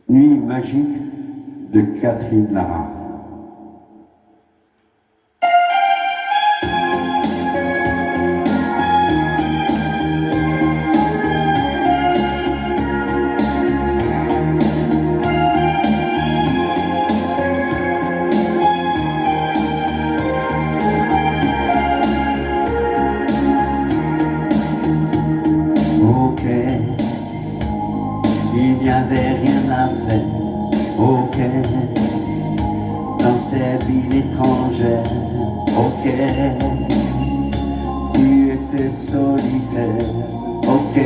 Nuit magique de Catherine Lara. Ok, il n'y avait rien à faire. Ok, dans ces villes étrangères. Ok, tu étais solitaire. Ok,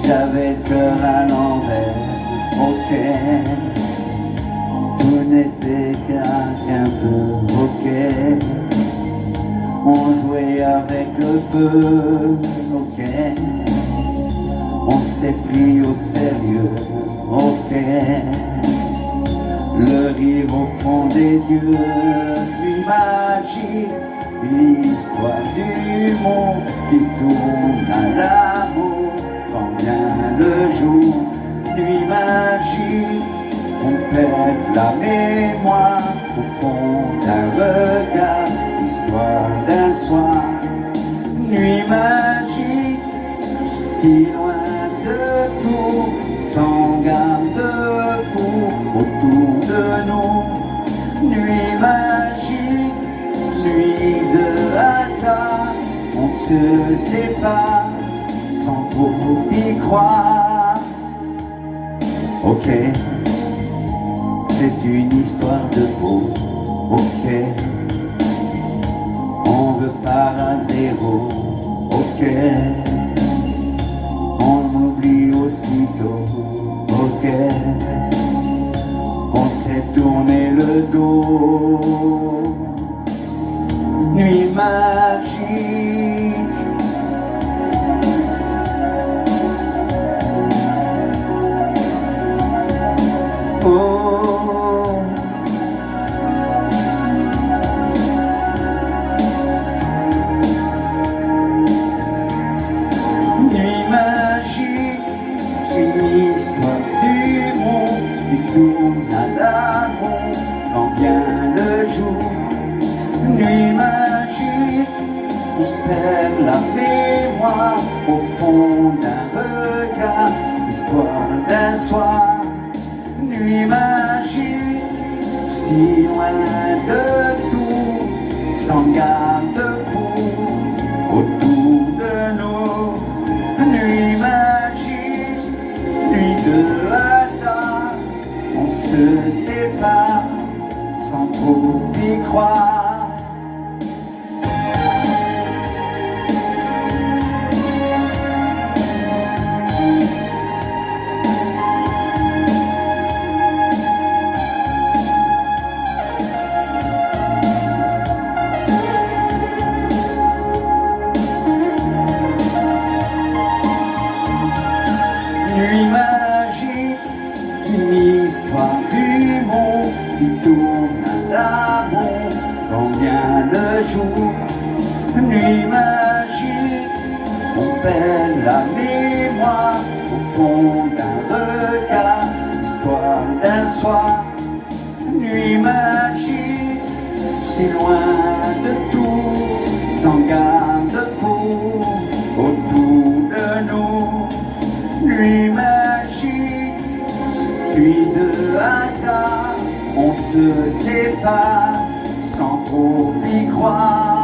j'avais le cœur à l'envers. Ok, tout n'était qu'un feu. Ok, on jouait avec le feu. Ok, on s'est pris au sérieux. Ok, le rire au fond des yeux. Nuit magique, l'histoire du monde qui tourne à l'amour quand vient le jour. Nuit magique, on perd la mémoire au fond d'un regard. Histoire d'un soir, nuit magique, si loin de tout, sans garde-fou autour de nous. Nuit magique, nuit de hasard, on se sépare sans trop y croire. Ok, c'est une histoire de beau. Ok, on repart à zéro. Ok, on oublie aussitôt. Ok, on s'est tourné le dos. Nuit magique, oh, nuit magique, c'est une histoire du monde qui tourne à l'amour quand vient le jour. Nuit magique, on perd la mémoire au fond d'un regard. Histoire d'un soir, nuit magique, si loin de tout, sans garde-fou autour de nous. Nuit magique, nuit de hasard, on se sépare sans trop y croire. Nuit magique, une histoire du monde qui tourne à l'amour quand vient le jour. Nuit magique, on perd la mémoire au fond d'un regard. Histoire d'un soir, nuit magique, si loin de tout, sans garde-fou autour de nous. Nuit magique, nuit de hasard, on se sépare sans trop y croire.